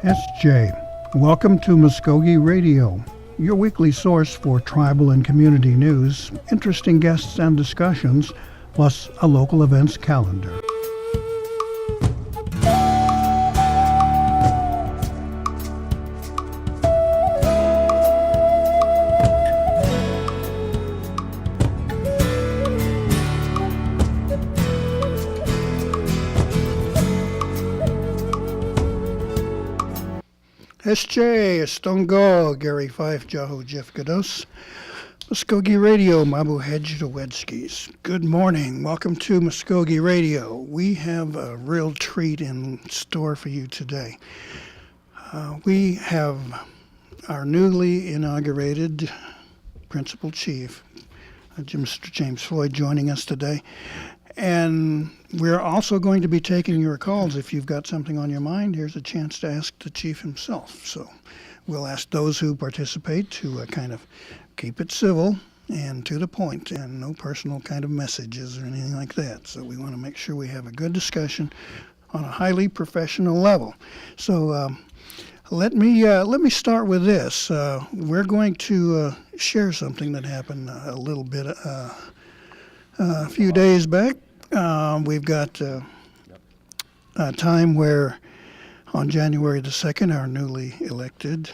SJ, welcome to Muscogee Radio, your weekly source for tribal and community news, interesting guests and discussions, plus a local events calendar. SJ, Estongo, Gary Fife, Jaho Jeff Gados, Mvskoke Radio, Mabu Hedge to Wedskis. Good morning. Welcome to Mvskoke Radio. We have a real treat in store for you today. We have our newly inaugurated Principal Chief, Mr. James Floyd, joining us today. And we're also going to be taking your calls. If you've got something on your mind, here's a chance to ask the chief himself. So we'll ask those who participate to kind of keep it civil and to the point, and no personal kind of messages or anything like that. So we want to make sure we have a good discussion on a highly professional level. So let me start with this. We're going to share something that happened a little bit a few days back. We've got a time where on January the 2nd, our newly elected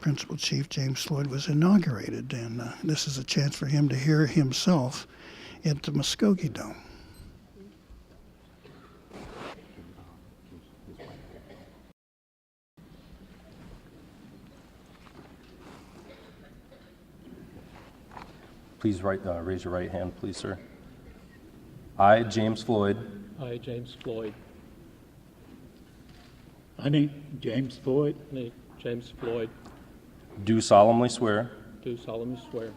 Principal Chief James Floyd was inaugurated, and this is a chance for him to hear himself at the Muscogee Dome. Please raise your right hand, please, sir. I, James Floyd. I, James Floyd. I, James Floyd. I, James Floyd. Do solemnly swear. Do solemnly swear.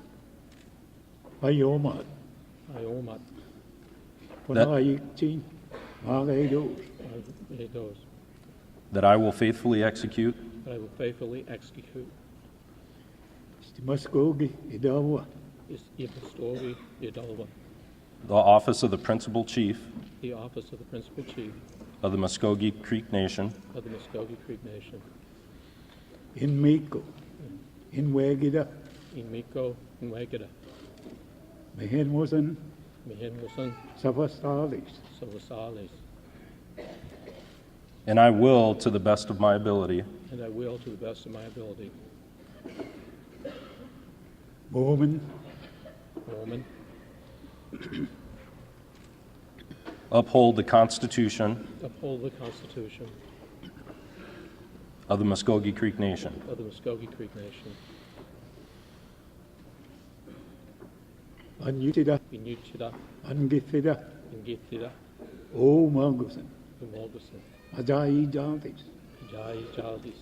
I omat. I omat. That I will faithfully execute. That I will faithfully execute. Muscogee, Idawa. Mvskoke Radio. The office of the Principal Chief. The office of the Principal Chief. Of the Muscogee Creek Nation. Of the Muscogee Creek Nation. In Miko. In Wagida. In Miko. In Wagida. Mehen Musan. Savasalis. And I will, to the best of my ability. And I will, to the best of my ability. Woman. Uphold the Constitution. Uphold the Constitution. Of the Muscogee Creek Nation. Of the Muscogee Creek Nation. Anyutida. Inyutida. Angithida. Ingithida. O Margusan. Margusan. Ajay Jarvis. Ajay Jarvis.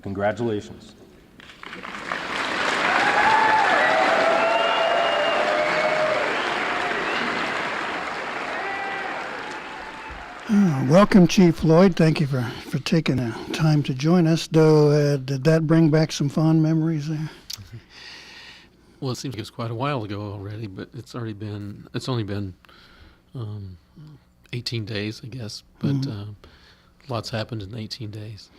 Congratulations. Congratulations. Welcome, Chief Floyd. Thank you for taking the time to join us. Did that bring back some fond memories there? Well, it seems like it was quite a while ago already, but it's only been 18 days, I guess. But lots happened in 18 days.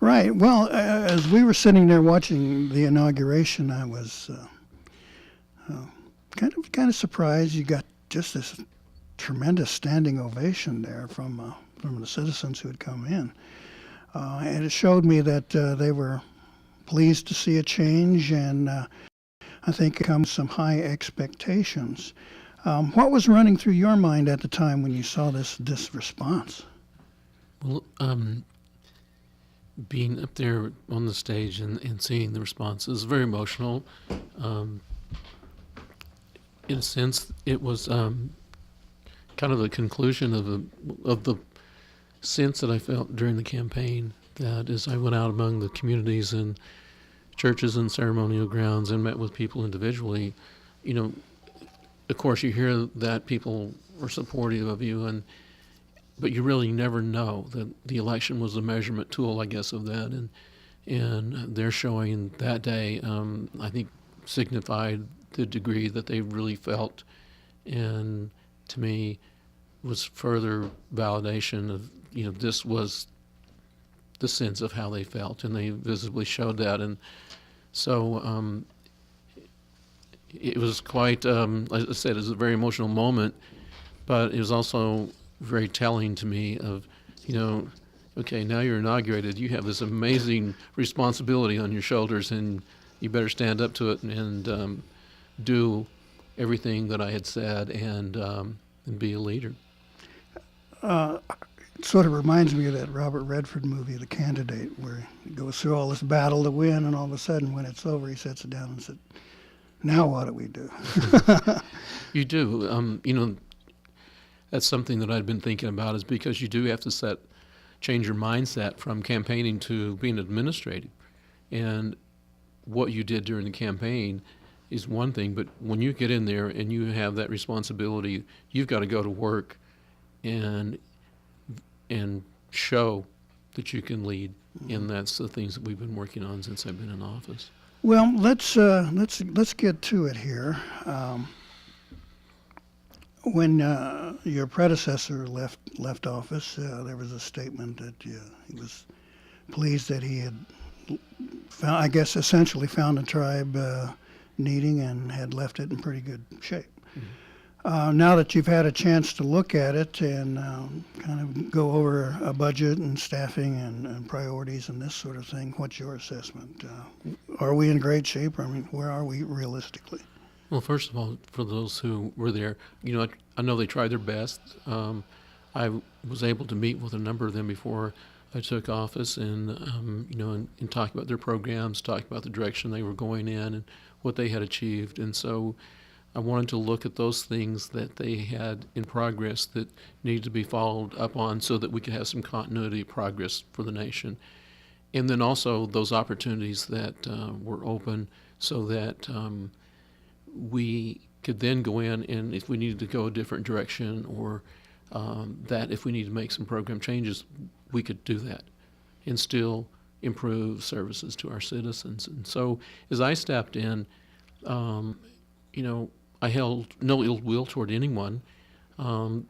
Right. Well, as we were sitting there watching the inauguration, I was kind of surprised. You got just this tremendous standing ovation there from the citizens who had come in, and it showed me that they were pleased to see a change, and I think it comes some high expectations. What was running through your mind at the time when you saw this response? Well, being up there on the stage and seeing the response is very emotional. In a sense, it was kind of the conclusion of the sense that I felt during the campaign, that as I went out among the communities and churches and ceremonial grounds and met with people individually, of course you hear that people are supportive of you, but you really never know that the election was a measurement tool, I guess, of that, and they're showing that day, I think, signified the degree that they really felt, and to me was further validation of, this was the sense of how they felt, and they visibly showed that. And so it was quite, as I said, it was a very emotional moment, but it was also very telling to me of, okay, now you're inaugurated, you have this amazing responsibility on your shoulders, and you better stand up to it and do everything that I had said and be a leader. It sort of reminds me of that Robert Redford movie, The Candidate, where he goes through all this battle to win, and all of a sudden, when it's over, he sits it down and said, "Now what do we do?" You do. That's something that I'd been thinking about, is because you do have to change your mindset from campaigning to being administrative. And what you did during the campaign is one thing, but when you get in there and you have that responsibility, you've got to go to work and show that you can lead. And that's the things that we've been working on since I've been in office. Well, let's get to it here. When your predecessor left office, there was a statement that he was pleased that he had, essentially found a tribe needing and had left it in pretty good shape. Now that you've had a chance to look at it and kind of go over a budget and staffing and priorities and this sort of thing, what's your assessment? Are we in great shape? I mean, where are we realistically? Well, first of all, for those who were there, I know they tried their best. I was able to meet with a number of them before I took office, and and talk about their programs, talk about the direction they were going in, and what they had achieved. And so I wanted to look at those things that they had in progress that needed to be followed up on, so that we could have some continuity of progress for the nation. And then also those opportunities that were open, so that we could then go in, and if we needed to go a different direction, or that if we need to make some program changes, we could do that and still improve services to our citizens. And so as I stepped in, I held no ill will toward anyone. You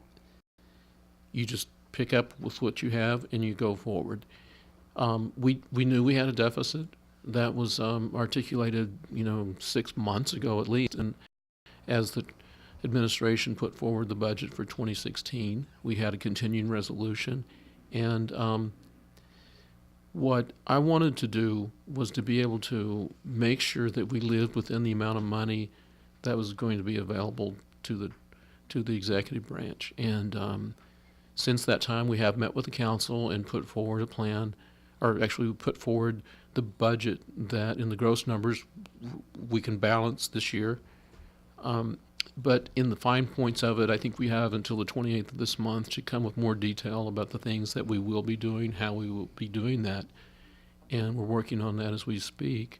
just pick up with what you have and you go forward. We knew we had a deficit that was articulated, 6 months ago at least. And as the administration put forward the budget for 2016, we had a continuing resolution. And what I wanted to do was to be able to make sure that we lived within the amount of money that was going to be available to the executive branch. And since that time, we have met with the council and put forward a plan, or actually we put forward the budget that in the gross numbers we can balance this year. But in the fine points of it, I think we have until the 28th of this month to come with more detail about the things that we will be doing, how we will be doing that, and we're working on that as we speak.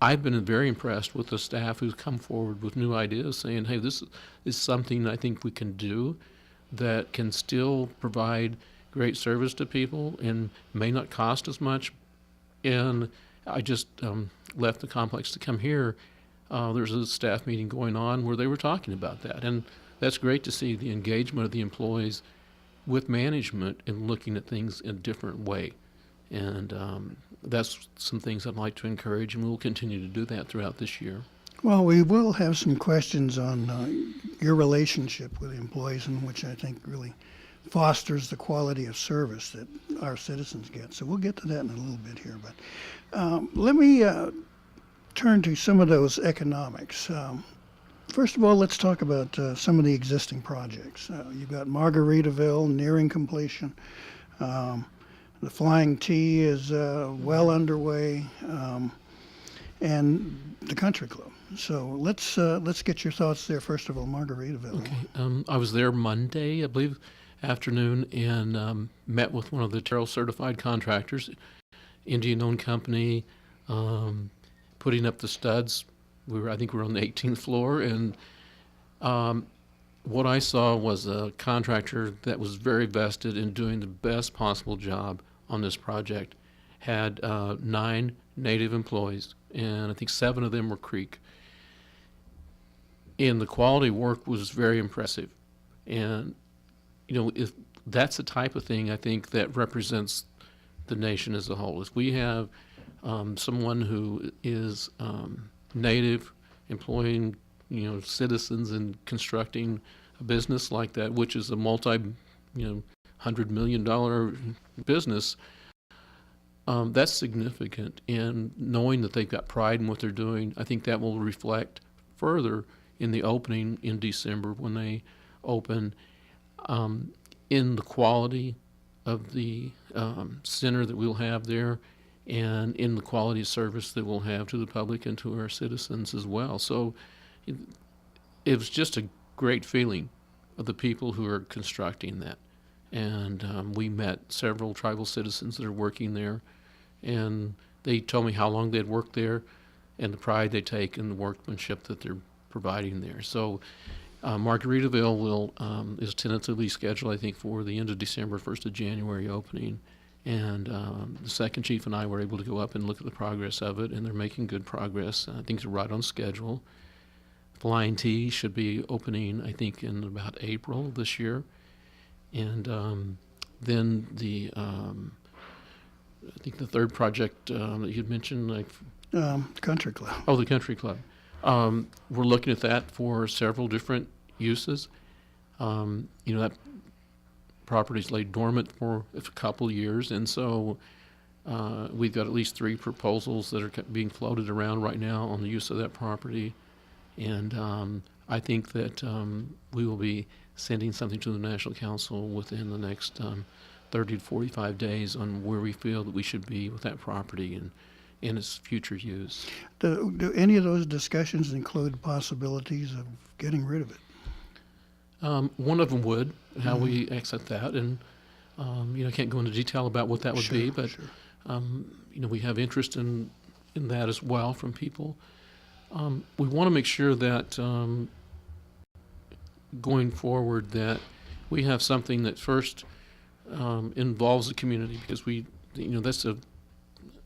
I've been very impressed with the staff who's come forward with new ideas, saying, hey, this is something I think we can do that can still provide great service to people and may not cost as much. And I just left the complex to come here. There's a staff meeting going on where they were talking about that. And that's great to see the engagement of the employees with management and looking at things in a different way. And that's some things I'd like to encourage, and we'll continue to do that throughout this year. Well, we will have some questions on your relationship with the employees, in which I think really fosters the quality of service that our citizens get. So we'll get to that in a little bit here. But let me turn to some of those economics. First of all, let's talk about some of the existing projects. You've got Margaritaville nearing completion. The Flying T is well underway, and the Country Club. So let's get your thoughts there. First of all, Margaritaville. Okay. I was there Monday, I believe, afternoon, and met with one of the Terrell certified contractors, Indian-owned company, putting up the studs. I think we were on the 18th floor, and what I saw was a contractor that was very vested in doing the best possible job on this project. Had 9 native employees, and I think 7 of them were Creek. And the quality work was very impressive. And, if that's the type of thing I think that represents the nation as a whole. If we have someone who is native, employing, citizens and constructing a business like that, which is a $100 million business, that's significant. And knowing that they've got pride in what they're doing, I think that will reflect further in the opening in December when they open, in the quality of the center that we'll have there, and in the quality of service that we'll have to the public and to our citizens as well. So it was just a great feeling of the people who are constructing that. And we met several tribal citizens that are working there, and they told me how long they'd worked there and the pride they take in the workmanship that they're providing there. So Margaritaville is tentatively scheduled, I think, for the end of December, 1st of January opening. And the second chief and I were able to go up and look at the progress of it, and they're making good progress. I think they're right on schedule. Flying T should be opening, I think, in about April this year. And then I think the third project that you'd mentioned, Country Club. Oh, the Country Club. We're looking at that for several different uses. That property's laid dormant for a couple years, and so we've got at least 3 proposals that are being floated around right now on the use of that property. And I think that we will be sending something to the National Council within the next 30 to 45 days on where we feel that we should be with that property and its future use. Do any of those discussions include possibilities of getting rid of it? One of them would, how we exit that, and I can't go into detail about what that would be, but Sure. We have interest in that as well from people. We want to make sure that going forward that we have something that first involves the community, because that's a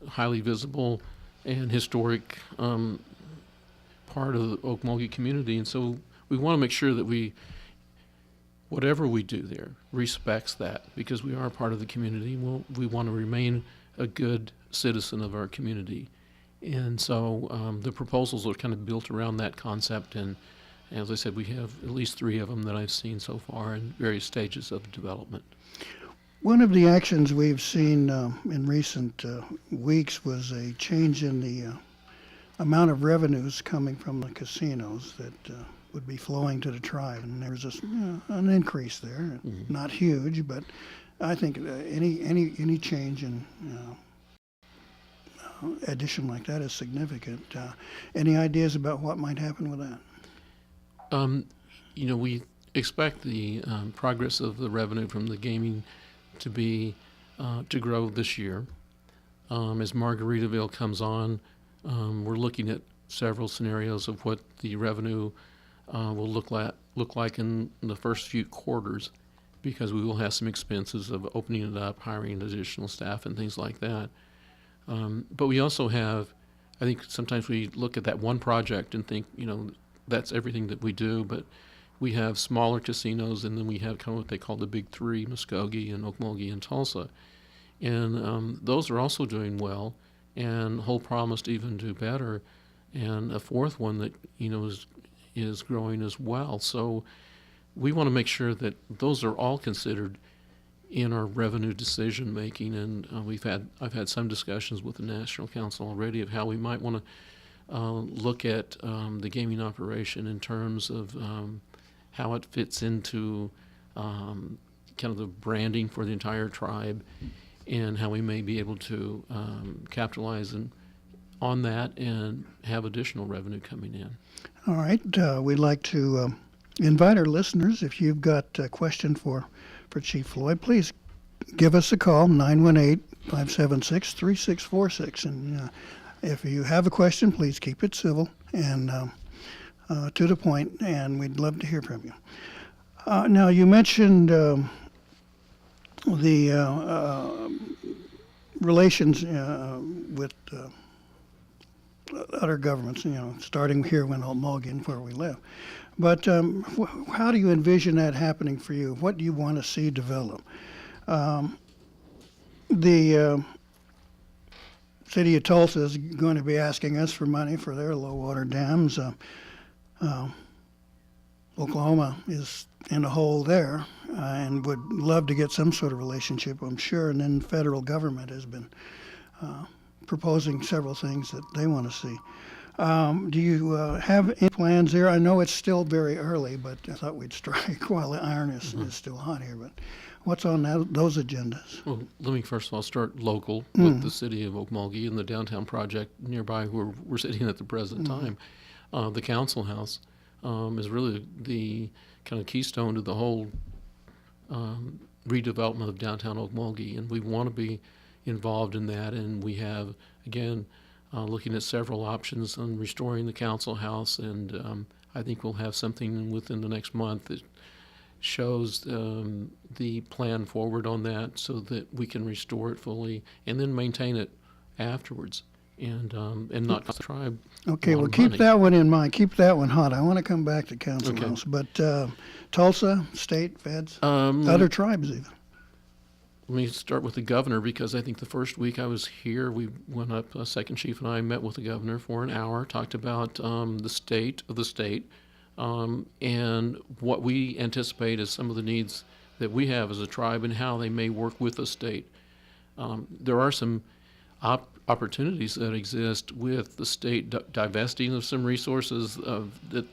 highly visible and historic part of the Okmulgee community, and so we want to make sure that whatever we do there respects that, because we are part of the community. We want to remain a good citizen of our community. And so the proposals are kind of built around that concept, and as I said, we have at least 3 of them that I've seen so far in various stages of development. One of the actions we've seen in recent weeks was a change in the amount of revenues coming from the casinos that would be flowing to the tribe, and there's an increase there. Mm-hmm. Not huge, but I think any change in addition like that is significant. Any ideas about what might happen with that? We expect the progress of the revenue from the gaming to grow this year. As Margaritaville comes on, we're looking at several scenarios of what the revenue will look like in the first few quarters, because we will have some expenses of opening it up, hiring additional staff and things like that. But we also have, I think sometimes we look at that one project and think, that's everything that we do, but we have smaller casinos, and then we have kind of what they call the big 3, Muscogee and Okmulgee and Tulsa. And those are also doing well and hold promise to even do better. And a 4th one that, is growing as well. So we want to make sure that those are all considered in our revenue decision making, and I've had some discussions with the National Council already of how we might want to look at the gaming operation in terms of how it fits into kind of the branding for the entire tribe, and how we may be able to capitalize on that and have additional revenue coming in. All right. We'd like to invite our listeners, if you've got a question for Chief Floyd, please give us a call, 918-576-3646. And if you have a question, please keep it civil and to the point, and we'd love to hear from you. Now, you mentioned the relations with other governments, starting here in Okmulgee, where we live. But how do you envision that happening for you? What do you want to see develop? The city of Tulsa is going to be asking us for money for their low water dams. Oklahoma is in a hole there and would love to get some sort of relationship, I'm sure. And then the federal government has been proposing several things that they want to see. Do you have any plans there? I know it's still very early, but I thought we'd strike while the iron is still hot here. But what's on those agendas? Well, let me first of all start local with the city of Okmulgee and the downtown project nearby where we're sitting at the present time. The council house is really the kind of keystone to the whole redevelopment of downtown Okmulgee, and we want to be involved in that. And we have, again, looking at several options on restoring the council house, and I think we'll have something within the next month that shows the plan forward on that so that we can restore it fully and then maintain it afterwards and not cost the tribe. Okay, well, keep that one in mind. Keep that one hot. I want to come back to council house, but Tulsa, state, feds, other tribes even. Let me start with the governor, because I think the first week I was here, we went up, Second Chief and I met with the governor for an hour, talked about the state of the state, and what we anticipate as some of the needs that we have as a tribe and how they may work with the state. There are some opportunities that exist with the state divesting of some resources that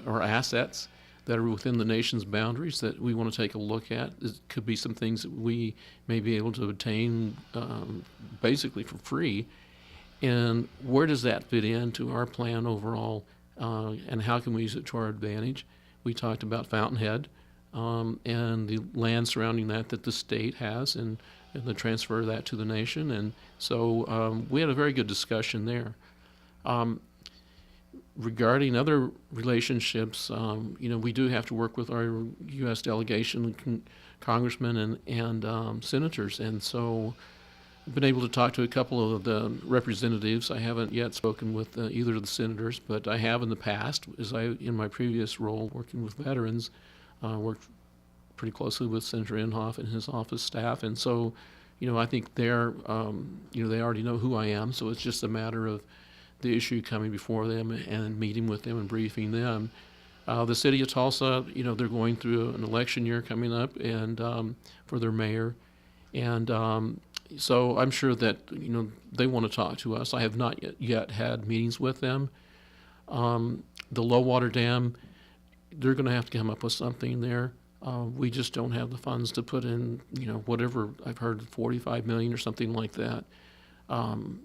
are assets that are within the nation's boundaries that we want to take a look at. It could be some things that we may be able to obtain basically for free. And where does that fit into our plan overall, and how can we use it to our advantage? We talked about Fountainhead and the land surrounding that the state has, and the transfer of that to the nation. And so we had a very good discussion there. Regarding other relationships, we do have to work with our U.S. delegation, congressmen and senators, and so I've been able to talk to a couple of the representatives. I haven't yet spoken with either of the senators, but I have in the past, in my previous role working with veterans, worked pretty closely with Senator Inhofe and his office staff, and so, I think they already know who I am, so it's just a matter of the issue coming before them and meeting with them and briefing them. The city of Tulsa, they're going through an election year coming up and for their mayor. And so I'm sure that, they want to talk to us. I have not yet had meetings with them. The low water dam, they're going to have to come up with something there. We just don't have the funds to put in, whatever, I've heard $45 million or something like that.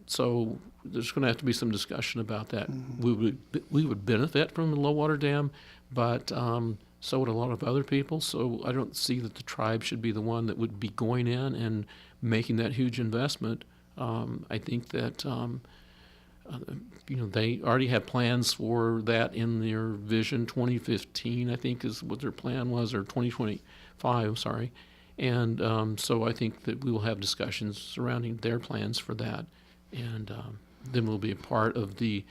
So there's going to have to be some discussion about that. We would benefit from the low water dam, but so would a lot of other people. So I don't see that the tribe should be the one that would be going in and making that huge investment. I think that they already have plans for that in their Vision 2015, I think is what their plan was, or 2025, I'm sorry. And so I think that we will have discussions surrounding their plans for that. And then we'll be a part of the,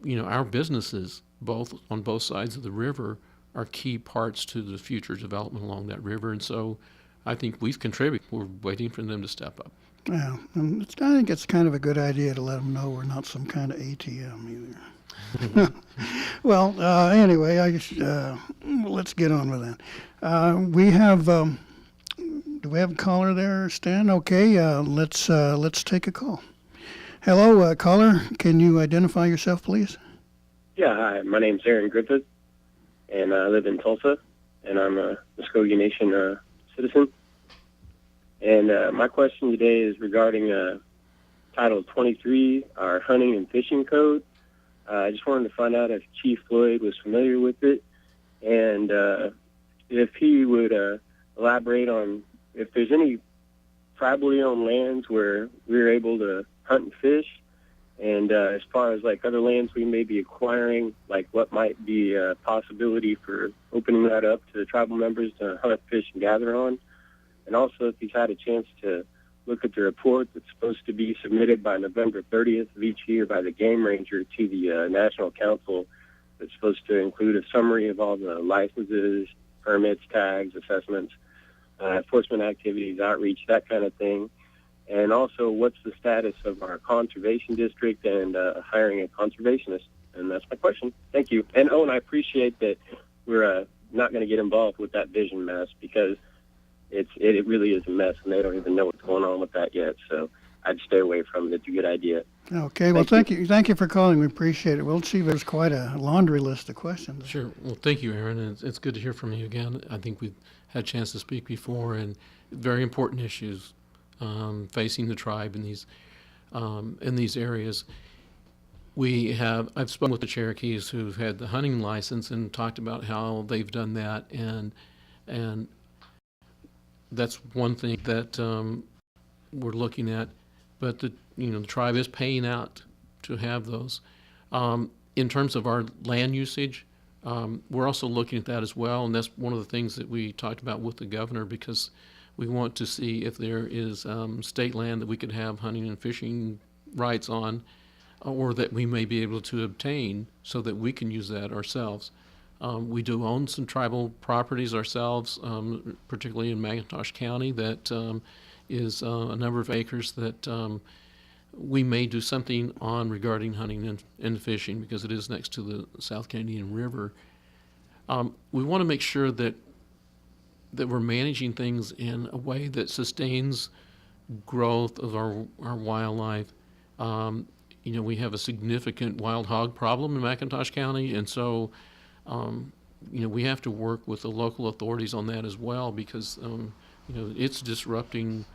our businesses, on both sides of the river, are key parts to the future development along that river. And so I think we've contributed. We're waiting for them to step up. Yeah, and I think it's kind of a good idea to let them know we're not some kind of ATM either. Well, anyway, let's get on with that. We have... do we have a caller there, Stan? Okay, let's take a call. Hello, caller. Can you identify yourself, please? Yeah, hi. My name's Aaron Griffith, and I live in Tulsa, and I'm a Muscogee Nation citizen. And my question today is regarding Title 23, our hunting and fishing code. I just wanted to find out if Chief Floyd was familiar with it, and if he would elaborate on if there's any tribally owned lands where we're able to hunt and fish, and as far as like other lands we may be acquiring, like what might be a possibility for opening that up to the tribal members to hunt, fish, and gather on. And also if he's had a chance to look at the report that's supposed to be submitted by November 30th of each year by the game ranger to the National Council. It's supposed to include a summary of all the licenses, permits, tags, assessments, enforcement activities, outreach, that kind of thing. And also, what's the status of our conservation district and hiring a conservationist? And that's my question. Thank you. And I appreciate that we're not going to get involved with that vision mess, because it really is a mess, and they don't even know what's going on with that yet. So I'd stay away from it. It's a good idea. Okay, well, thank you. Thank you for calling. We appreciate it. We'll see. There's quite a laundry list of questions. Sure. Well, thank you, Aaron. And it's good to hear from you again. I think we've had a chance to speak before, and very important issues facing the tribe in these areas. I've spoken with the Cherokees who've had the hunting license and talked about how they've done that, and that's one thing that we're looking at. But the tribe is paying out to have those. In terms of our land usage, we're also looking at that as well, and that's one of the things that we talked about with the governor, because we want to see if there is state land that we could have hunting and fishing rights on, or that we may be able to obtain so that we can use that ourselves. We do own some tribal properties ourselves, particularly in McIntosh County, that is a number of acres that we may do something on regarding hunting and fishing, because it is next to the South Canadian River. We want to make sure that we're managing things in a way that sustains growth of our wildlife. We have a significant wild hog problem in McIntosh County, and so we have to work with the local authorities on that as well, because it's disrupting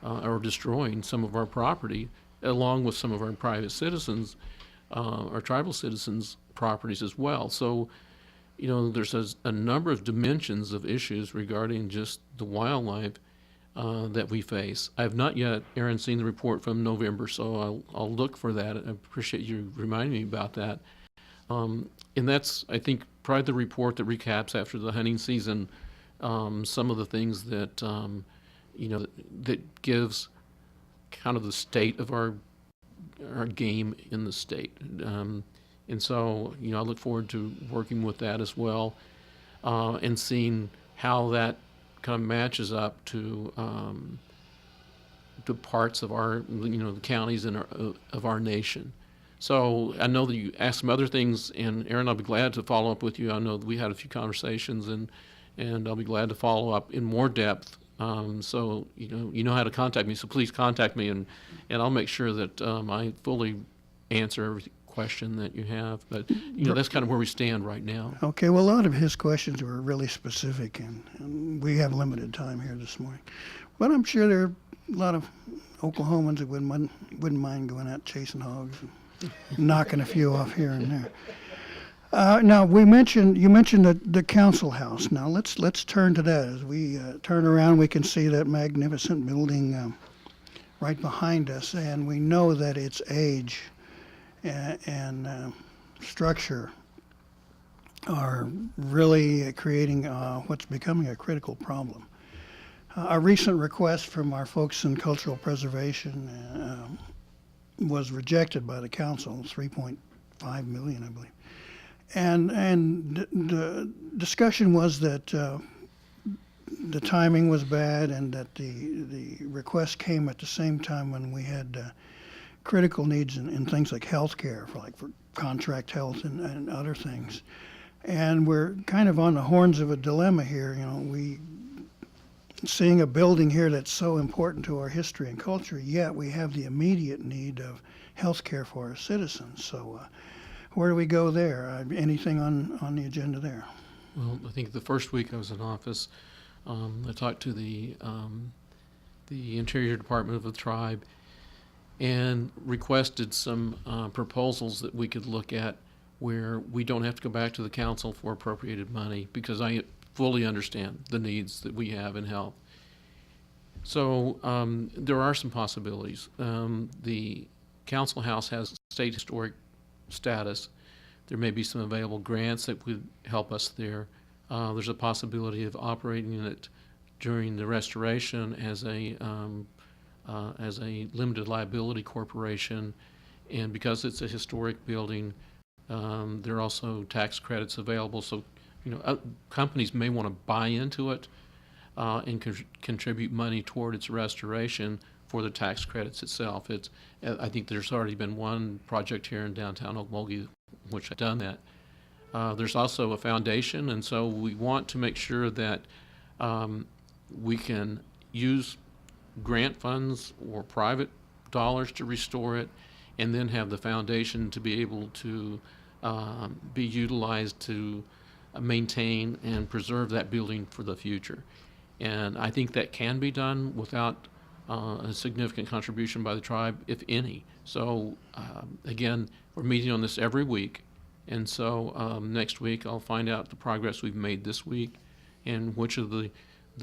or destroying some of our property, along with some of our private citizens, our tribal citizens' properties as well. So, there's a number of dimensions of issues regarding just the wildlife that we face. I have not yet, Aaron, seen the report from November, so I'll look for that. I appreciate you reminding me about that. And that's, I think, probably the report that recaps after the hunting season some of the things that, that gives kind of the state of our game in the state. And so, I look forward to working with that as well, and seeing how that kind of matches up to the parts of our, the counties of our nation. So I know that you asked some other things, and Aaron, I'll be glad to follow up with you. I know that we had a few conversations, and I'll be glad to follow up in more depth. So you know how to contact me. So please contact me, and I'll make sure that I fully answer every question that you have. But that's kind of where we stand right now. Okay, well, a lot of his questions were really specific, and we have limited time here this morning. But I'm sure there are a lot of Oklahomans that wouldn't mind going out chasing hogs and knocking a few off here and there. Now, you mentioned the council house. Now let's turn to that. As we turn around, we can see that magnificent building right behind us, and we know that its age and structure are really creating what's becoming a critical problem. A recent request from our folks in cultural preservation was rejected by the council, $3.5 million, I believe. And the discussion was that the timing was bad, and that the request came at the same time when we had critical needs in things like health care, for contract health and other things. And we're kind of on the horns of a dilemma here. We seeing a building here that's so important to our history and culture, yet we have the immediate need of health care for our citizens. So where do we go there? Anything on the agenda there? Well, I think the first week I was in office, I talked to the Interior Department of the tribe and requested some proposals that we could look at where we don't have to go back to the council for appropriated money, because I fully understand the needs that we have in health. So there are some possibilities. The council house has state historic status. There may be some available grants that would help us there. There's a possibility of operating it during the restoration as a as a limited liability corporation, and because it's a historic building, there are also tax credits available. So, companies may want to buy into it and contribute money toward its restoration for the tax credits itself. I think there's already been one project here in downtown Okmulgee which has done that. There's also a foundation, and so we want to make sure that we can use grant funds or private dollars to restore it, and then have the foundation to be able to be utilized to maintain and preserve that building for the future. And I think that can be done without a significant contribution by the tribe, if any. So again, we're meeting on this every week, and so next week I'll find out the progress we've made this week and which of the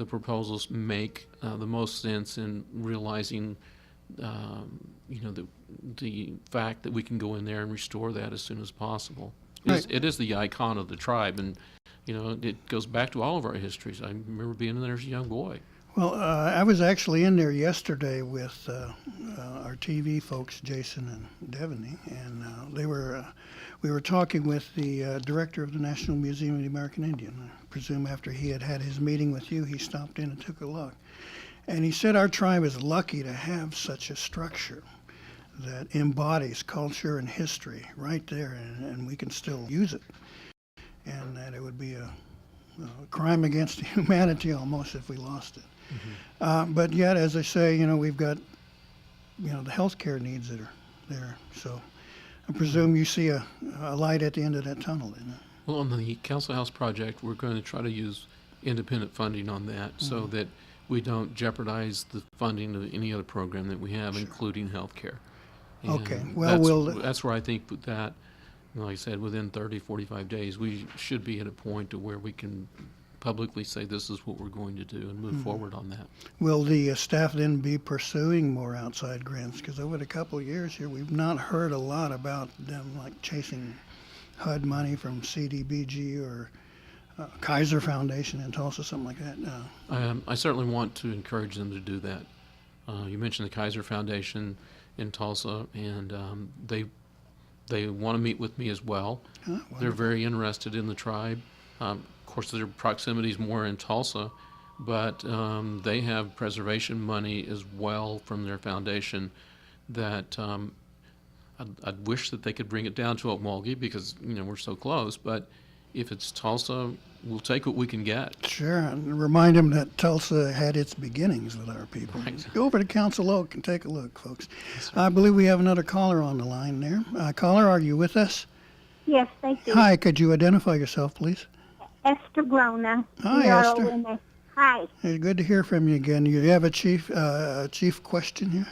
proposals make the most sense in realizing the fact that we can go in there and restore that as soon as possible. Right. It is the icon of the tribe, and it goes back to all of our histories. I remember being in there as a young boy. Well, I was actually in there yesterday with our TV folks, Jason and Devaney, and we were talking with the director of the National Museum of the American Indian. I presume after he had his meeting with you, he stopped in and took a look. And he said our tribe is lucky to have such a structure that embodies culture and history right there, and we can still use it. And that it would be a crime against humanity almost if we lost it. Mm-hmm. But yet, as I say, we've got, the healthcare needs that are there. So I presume you see a light at the end of that tunnel, isn't it? Well, on the Council House project, we're going to try to use independent funding on that so that we don't jeopardize the funding of any other program that we have, including healthcare. And okay. Well, that's where I think with that, like I said, within 30, 45 days, we should be at a point to where we can publicly say this is what we're going to do and move forward on that. Will the staff then be pursuing more outside grants? Because over the couple of years here, we've not heard a lot about them like chasing HUD money from CDBG or Kaiser Foundation in Tulsa, something like that. I certainly want to encourage them to do that. You mentioned the Kaiser Foundation in Tulsa, and they want to meet with me as well. They're very interested in the tribe. Of course, their proximity is more in Tulsa, but they have preservation money as well from their foundation that I'd wish that they could bring it down to Okmulgee because, we're so close. But if it's Tulsa, we'll take what we can get. Sure, and remind them that Tulsa had its beginnings with our people. Right. Go over to Council Oak and take a look, folks. Yes, I believe we have another caller on the line there. Caller, are you with us? Yes, thank you. Hi, could you identify yourself, please? Esther Grona. Hi, Esther. Hi. Hey, good to hear from you again. You have a chief question here?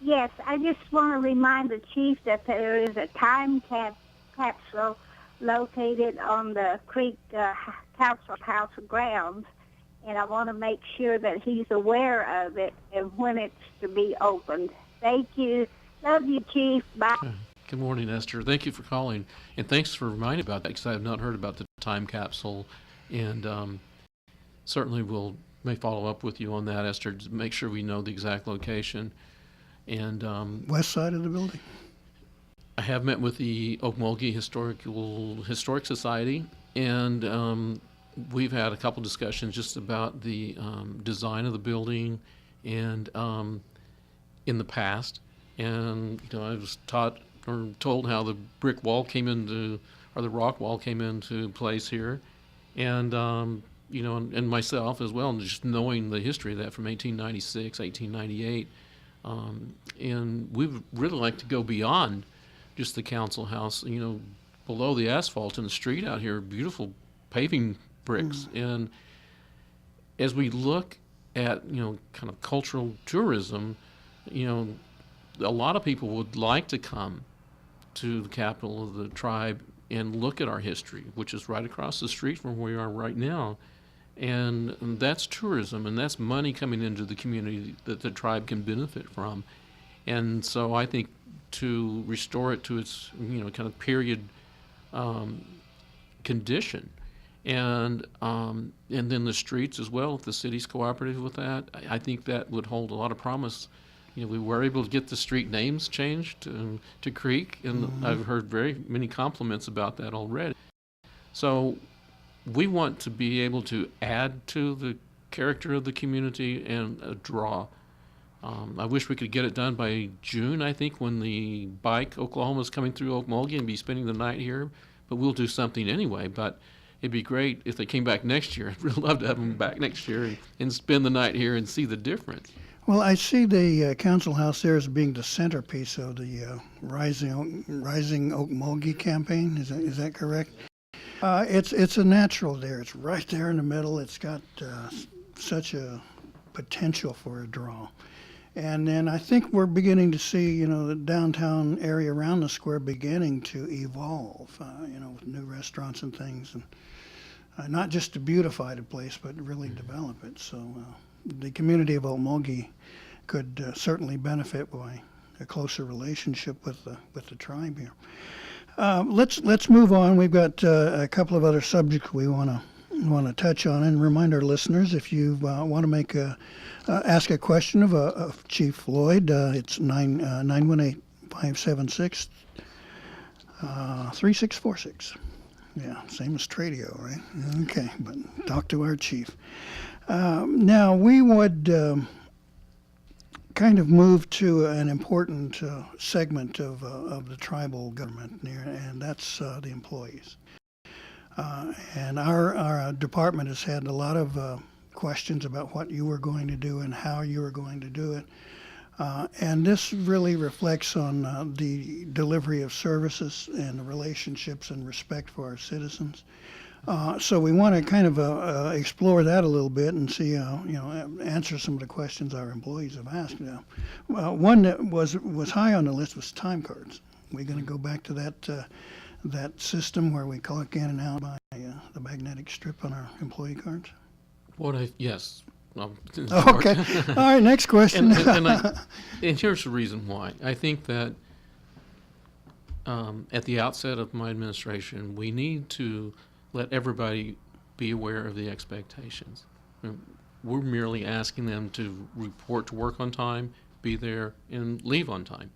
Yes, I just want to remind the chief that there is a time capsule located on the Creek Council House grounds, and I want to make sure that he's aware of it and when it's to be opened. Thank you. Love you, Chief. Bye. Okay. Good morning, Esther. Thank you for calling, and thanks for reminding about that because I have not heard about the time capsule, and certainly may follow up with you on that, Esther, to make sure we know the exact location. And west side of the building. I have met with the Okmulgee Historic Society, and we've had a couple discussions just about the design of the building and in the past. And I was taught or told how the brick wall came into, or the rock wall came into place here, and and myself as well, and just knowing the history of that from 1896, 1898, and we'd really like to go beyond just the council house, below the asphalt in the street out here, beautiful paving bricks. And as we look at, kind of cultural tourism, a lot of people would like to come to the capital of the tribe and look at our history, which is right across the street from where we are right now. And that's tourism, and that's money coming into the community that the tribe can benefit from. And so I think to restore it to its, kind of period condition, and then the streets as well, if the city's cooperative with that, I think that would hold a lot of promise we were able to get the street names changed to Creek, and I've heard very many compliments about that already. So we want to be able to add to the character of the community and draw. I wish we could get it done by June, I think, when the bike Oklahoma is coming through Okmulgee and be spending the night here, but we'll do something anyway. But it'd be great if they came back next year. I'd really love to have them back next year and spend the night here and see the difference. Well, I see the council house there as being the centerpiece of the Rising Okmulgee campaign. Is that correct? It's a natural there. It's right there in the middle. It's got such a potential for a draw. And then I think we're beginning to see, the downtown area around the square beginning to evolve, with new restaurants and things, and not just to beautify the place, but really develop it. So the community of Okmulgee could certainly benefit by a closer relationship with the tribe here. Let's move on. We've got a couple of other subjects we want to touch on, and remind our listeners, if you want to ask a question of Chief Floyd, it's 918-576-3646. Yeah, same as Tradio, right? Okay, but talk to our chief. Now we would kind of move to an important segment of the tribal government here, and that's the employees. And our department has had a lot of questions about what you were going to do and how you were going to do it. And this really reflects on the delivery of services and the relationships and respect for our citizens. So we want to kind of explore that a little bit and see, answer some of the questions our employees have asked. One that was high on the list was time cards. We're going to go back to that system where we clock in and out by the magnetic strip on our employee cards. Yes. Okay. All right, next question. And here's the reason why. I think that at the outset of my administration, we need to let everybody be aware of the expectations. We're merely asking them to report to work on time, be there, and leave on time.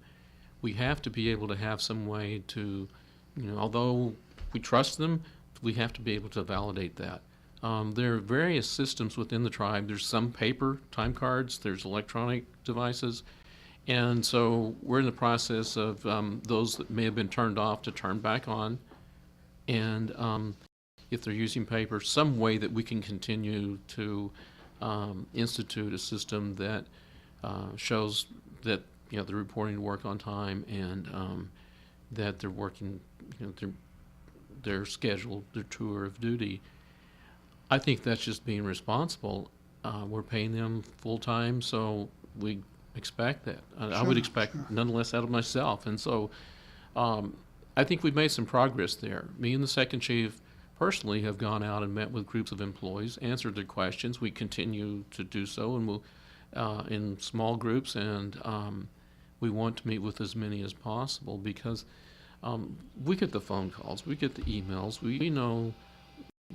We have to be able to have some way to, although we trust them, we have to be able to validate that. There are various systems within the tribe. There's some paper time cards, there's electronic devices, and so we're in the process of those that may have been turned off to turn back on, and if they're using paper, some way that we can continue to institute a system that shows that they're reporting to work on time and that they're working, their schedule, their tour of duty. I think that's just being responsible. We're paying them full time, so we expect that. I would expect none less out of myself. And so I think we've made some progress there. Me and the second chief personally have gone out and met with groups of employees, answered their questions. We continue to do so, and we'll in small groups, and we want to meet with as many as possible because we get the phone calls, we get the emails, we know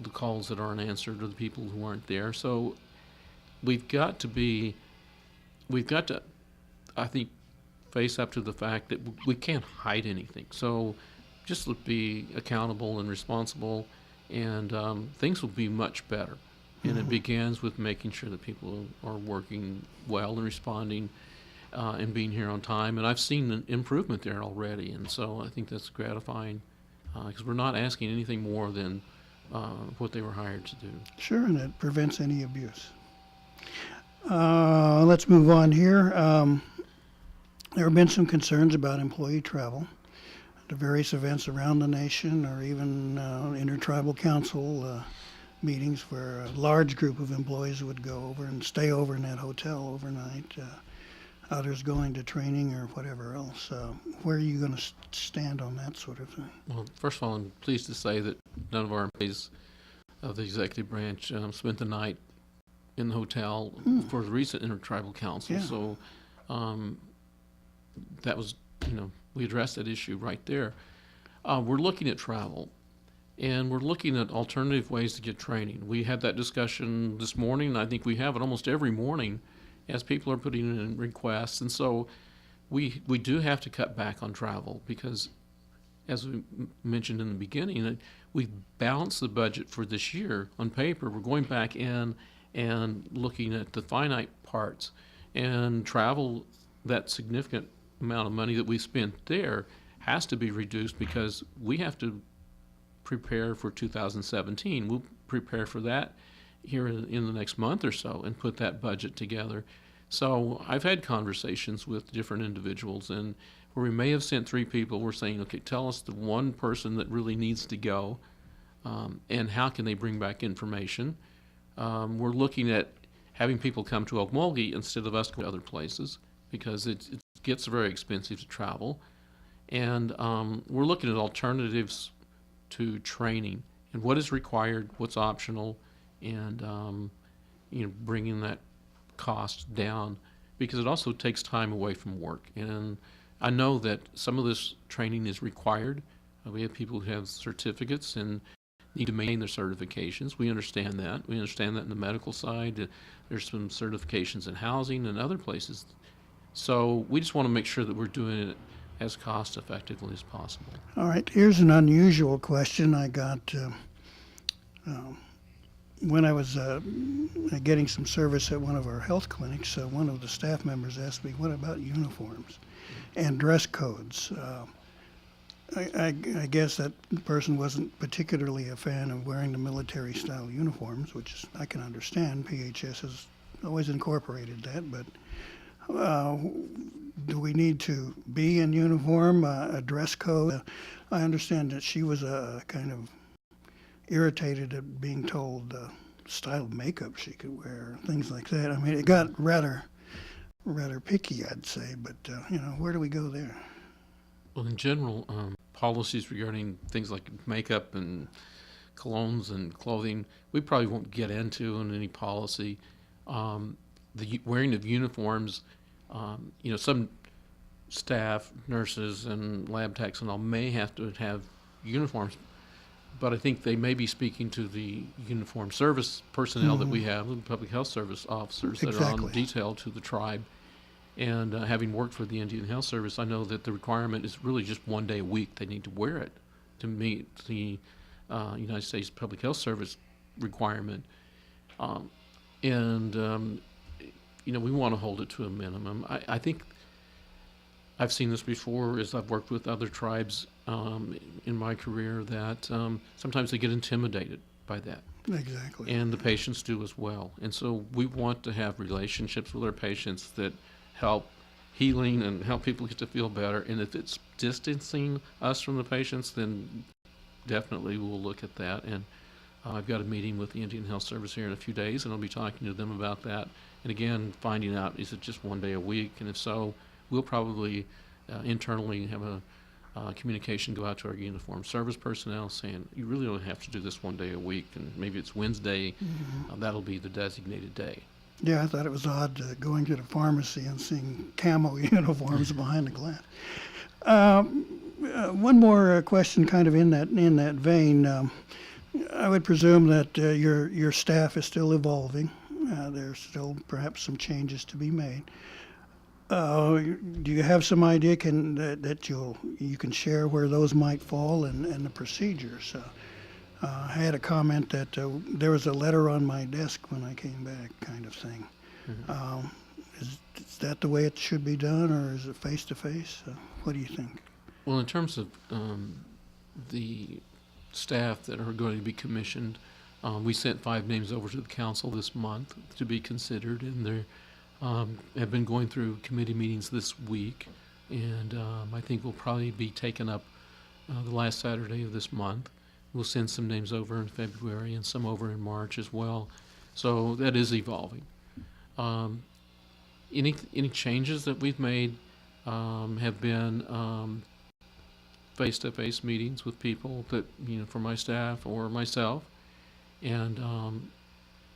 the calls that aren't answered or the people who aren't there. So we've got to, I think, face up to the fact that we can't hide anything. So just be accountable and responsible, and things will be much better. And it begins with making sure that people are working well and responding and being here on time. And I've seen an improvement there already, and so I think that's gratifying because we're not asking anything more than what they were hired to do. Sure, and it prevents any abuse. Let's move on here. There have been some concerns about employee travel to various events around the nation, or even intertribal council meetings where a large group of employees would go over and stay over in that hotel overnight, others going to training or whatever else. Where are you going to stand on that sort of thing? Well, first of all, I'm pleased to say that none of our employees of the executive branch spent the night in the hotel for the recent intertribal council. Yeah. So that was, we addressed that issue right there. We're looking at travel, and we're looking at alternative ways to get training. We had that discussion this morning, and I think we have it almost every morning as people are putting in requests. And so we do have to cut back on travel because, as we mentioned in the beginning, we balanced the budget for this year on paper. We're going back in and looking at the finite parts, and travel, that significant amount of money that we spent there has to be reduced because we have to prepare for 2017. We'll prepare for that here in the next month or so and put that budget together. So I've had conversations with different individuals, and where we may have sent 3 people, we're saying, okay, tell us the one person that really needs to go, and how can they bring back information. We're looking at having people come to Okmulgee instead of us going to other places because it gets very expensive to travel. And we're looking at alternatives to training and what is required, what's optional, and bringing that cost down because it also takes time away from work. And I know that some of this training is required. We have people who have certificates and need to maintain their certifications. We understand that. We understand that in the medical side. There's some certifications in housing and other places. So we just want to make sure that we're doing it as cost effectively as possible. All right, here's an unusual question I got when I was getting some service at one of our health clinics. One of the staff members asked me, what about uniforms and dress codes? I guess that person wasn't particularly a fan of wearing the military-style uniforms, which I can understand. PHS has always incorporated that, but do we need to be in uniform, a dress code? I understand that she was kind of irritated at being told style of makeup she could wear, things like that. I mean, it got rather picky, I'd say, but where do we go there? Well, in general, policies regarding things like makeup and colognes and clothing, we probably won't get into in any policy. The wearing of uniforms, some staff, nurses, and lab techs and all may have to have uniforms, but I think they may be speaking to the uniformed service personnel that we have, the public health service officers that are on detail to the tribe. And having worked for the Indian Health Service, I know that the requirement is really just 1 day a week. They need to wear it to meet the United States Public Health Service requirement. We want to hold it to a minimum. I think I've seen this before as I've worked with other tribes in my career that sometimes they get intimidated by that. Exactly. And the patients do as well. And so we want to have relationships with our patients that help healing and help people get to feel better. And if it's distancing us from the patients, then definitely we'll look at that. And I've got a meeting with the Indian Health Service here in a few days, and I'll be talking to them about that. And again, finding out, is it just 1 day a week? And if so, we'll probably internally have a communication go out to our uniformed service personnel saying, you really don't have to do this 1 day a week, and maybe it's Wednesday, that'll be the designated day. Yeah, I thought it was odd going to the pharmacy and seeing camo uniforms behind the glass. One more question, kind of in that vein. I would presume that your staff is still evolving. There's still perhaps some changes to be made. Do you have some idea that you can share where those might fall and the procedures? I had a comment that there was a letter on my desk when I came back, kind of thing. Is that the way it should be done, or is it face-to-face? What do you think? Well, in terms of the staff that are going to be commissioned, we sent 5 names over to the council this month to be considered, and they have been going through committee meetings this week, and I think will probably be taken up the last Saturday of this month. We'll send some names over in February and some over in March as well. So that is evolving. Any changes that we've made have been face-to-face meetings with people that, for my staff or myself. And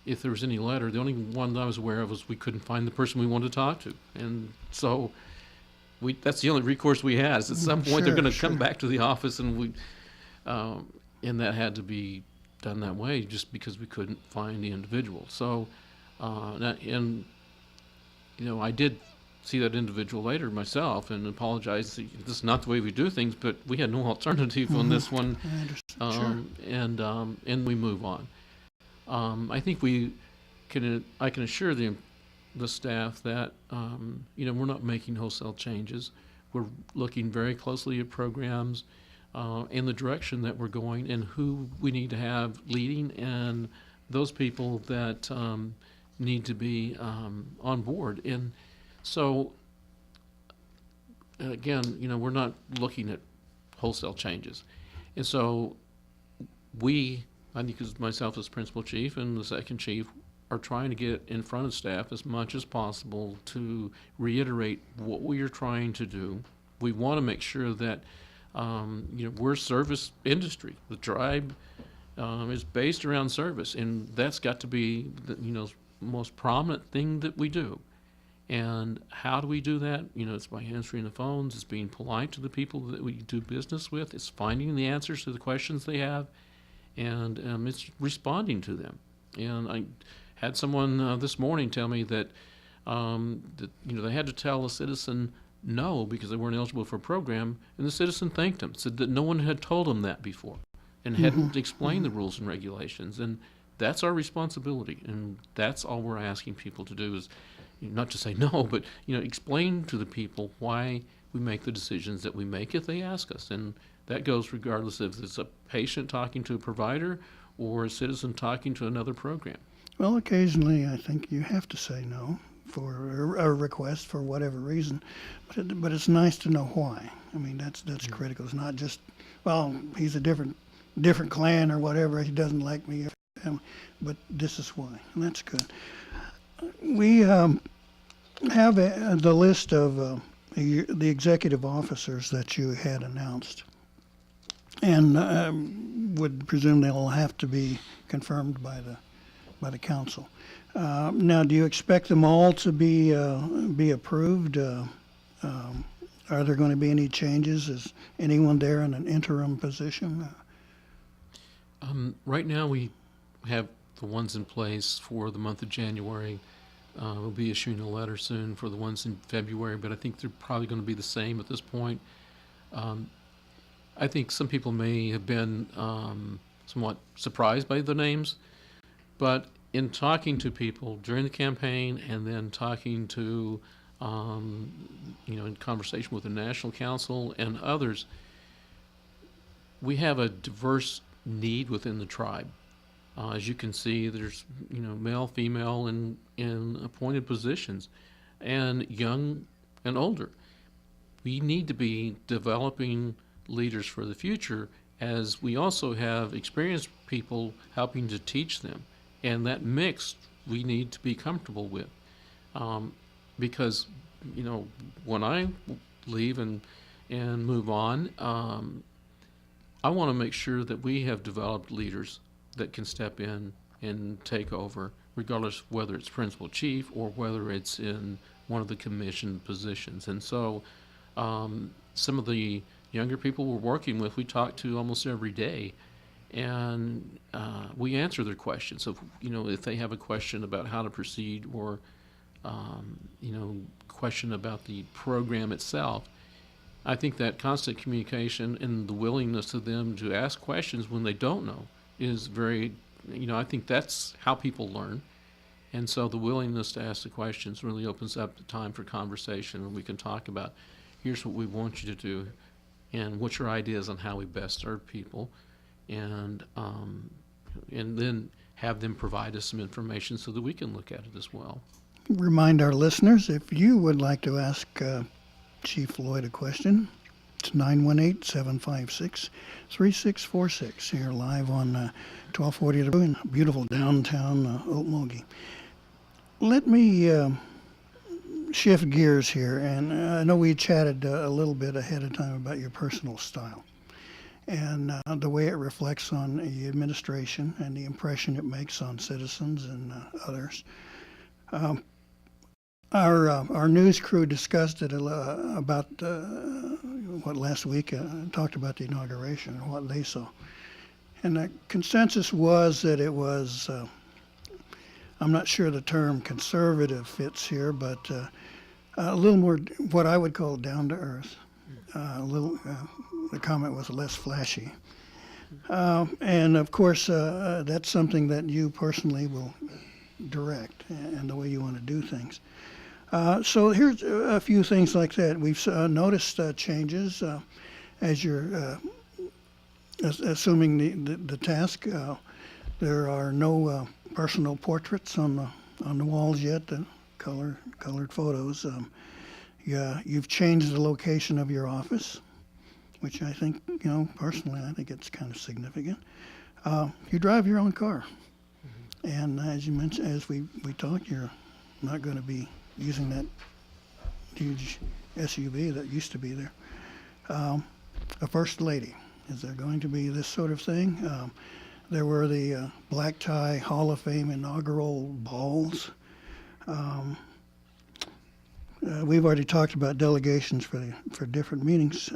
if there was any letter, the only one that I was aware of was we couldn't find the person we wanted to talk to. And so that's the only recourse we had. Is at some point they're going to come back to the office, and and that had to be done that way just because we couldn't find the individual. So, and I did see that individual later myself and apologized. This is not the way we do things, but we had no alternative on this one. I understand. Sure. And we move on. I think I can assure the staff that we're not making wholesale changes. We're looking very closely at programs and the direction that we're going and who we need to have leading and those people that need to be on board. And so, again, we're not looking at wholesale changes. And so I think as myself as principal chief and the second chief are trying to get in front of staff as much as possible to reiterate what we are trying to do. We want to make sure that we're a service industry. The tribe is based around service, and that's got to be the most prominent thing that we do. And how do we do that? It's by answering the phones. It's being polite to the people that we do business with. It's finding the answers to the questions they have, and it's responding to them. And I had someone this morning tell me that they had to tell a citizen no because they weren't eligible for a program, and the citizen thanked them, said that no one had told them that before and hadn't explained the rules and regulations. And that's our responsibility, and that's all we're asking people to do is not to say no, but explain to the people why we make the decisions that we make if they ask us. And that goes regardless if it's a patient talking to a provider or a citizen talking to another program. Well, occasionally I think you have to say no for a request for whatever reason, but it's nice to know why. I mean, that's critical. It's not just, well, he's a different clan or whatever, he doesn't like me, but this is why, and that's good. We have the list of the executive officers that you had announced, and would presume they'll have to be confirmed by the council. Now, do you expect them all to be approved? Are there going to be any changes? Is anyone there in an interim position? Right now, we have the ones in place for the month of January. We'll be issuing a letter soon for the ones in February, but I think they're probably going to be the same at this point. I think some people may have been somewhat surprised by the names, but in talking to people during the campaign and then talking to, in conversation with the National Council and others, we have a diverse need within the tribe. As you can see, there's male, female, in appointed positions, and young and older. We need to be developing leaders for the future, as we also have experienced people helping to teach them, and that mix we need to be comfortable with, because when I leave and move on, I want to make sure that we have developed leaders that can step in and take over, regardless whether it's principal chief or whether it's in one of the commission positions. And so some of the younger people we're working with, we talk to almost every day, and we answer their questions. So, if they have a question about how to proceed or, question about the program itself, I think that constant communication and the willingness of them to ask questions when they don't know is very, I think that's how people learn. And so the willingness to ask the questions really opens up the time for conversation, and we can talk about, here's what we want you to do, and what's your ideas on how we best serve people, and then have them provide us some information so that we can look at it as well. Remind our listeners, if you would like to ask Chief Floyd a question, it's 918-756-3646 here live on 1240 in beautiful downtown Okmulgee. Let me shift gears here, and I know we chatted a little bit ahead of time about your personal style and the way it reflects on the administration and the impression it makes on citizens and others. Our news crew discussed it about last week, talked about the inauguration and what they saw. And the consensus was that it was I'm not sure the term conservative fits here, but a little more what I would call down to earth. The comment was less flashy. And of course, that's something that you personally will direct and the way you want to do things. So here's a few things like that. We've noticed changes as you're assuming the task. There are no personal portraits on the walls yet. Colored photos. You've changed the location of your office, which I think, personally, I think it's kind of significant. You drive your own car, and as you mentioned, as we talked, you're not going to be using that huge SUV that used to be there. A first lady, is there going to be this sort of thing? There were the Black Tie Hall of Fame inaugural balls. We've already talked about delegations for different meetings.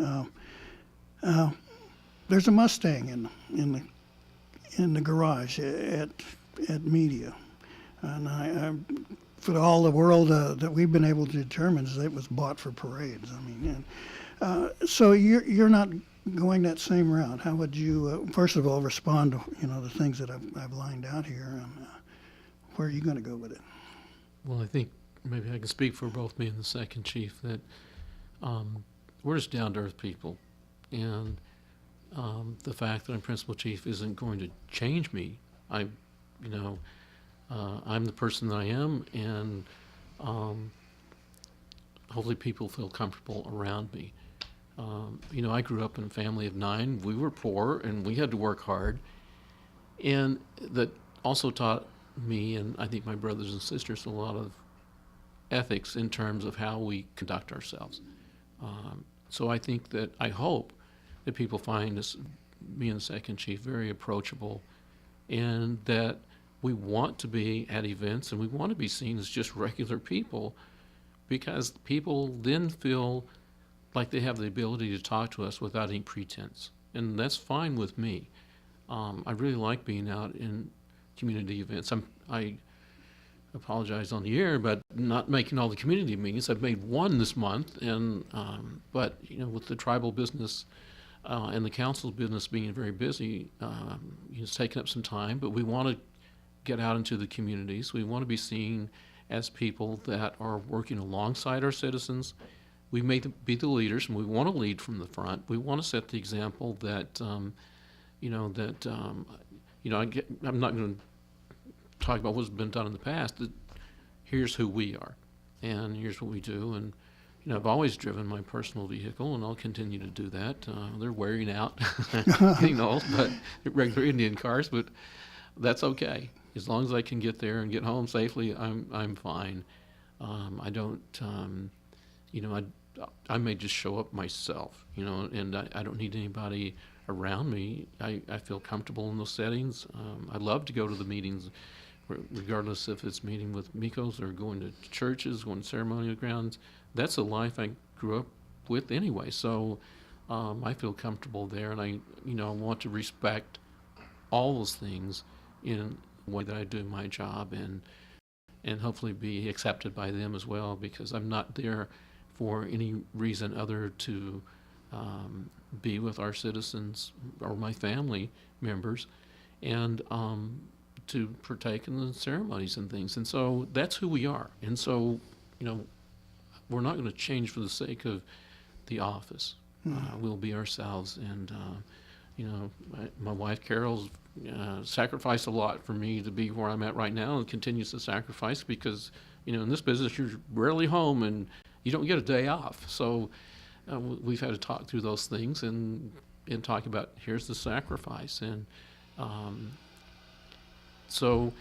There's a Mustang in the garage at media, and for all the world that we've been able to determine is that it was bought for parades. I mean, so you're not going that same route. How would you first of all respond to the things that I've lined out here? Where are you going to go with it? Well, I think maybe I can speak for both me and the second chief that we're just down-to-earth people, and the fact that I'm principal chief isn't going to change me. I'm the person that I am, and hopefully people feel comfortable around me. I grew up in a family of 9. We were poor, and we had to work hard, and that also taught me, and I think my brothers and sisters, a lot of ethics in terms of how we conduct ourselves. So I think that I hope that people find me and the second chief very approachable, and that we want to be at events and we want to be seen as just regular people, because people then feel like they have the ability to talk to us without any pretense, and that's fine with me. I really like being out in community events. I apologize on the air, but not making all the community meetings. I've made one this month, and but with the tribal business and the council's business being very busy, it's taken up some time. But we want to get out into the communities. We want to be seen as people that are working alongside our citizens. We may be the leaders, and we want to lead from the front. We want to set the example that, I'm not going to talk about what's been done in the past. That here's who we are, and here's what we do. And I've always driven my personal vehicle, and I'll continue to do that. They're wearing out, getting old, but regular Indian cars. But that's okay, as long as I can get there and get home safely. I'm fine. I don't, I may just show up myself, and I don't need anybody around me. I feel comfortable in those settings. I love to go to the meetings, regardless if it's meeting with Mikos or going to churches, going to ceremonial grounds. That's a life I grew up with anyway, so I feel comfortable there, and I want to respect all those things in the way that I do my job, and hopefully be accepted by them as well, because I'm not there for any reason other to be with our citizens or my family members, and to partake in the ceremonies and things. And so that's who we are. And so, we're not going to change for the sake of the office. We'll be ourselves. And, my wife Carol's sacrificed a lot for me to be where I'm at right now, and continues to sacrifice, because, in this business, you're rarely home and you don't get a day off. So we've had to talk through those things and talk about, here's the sacrifice. And so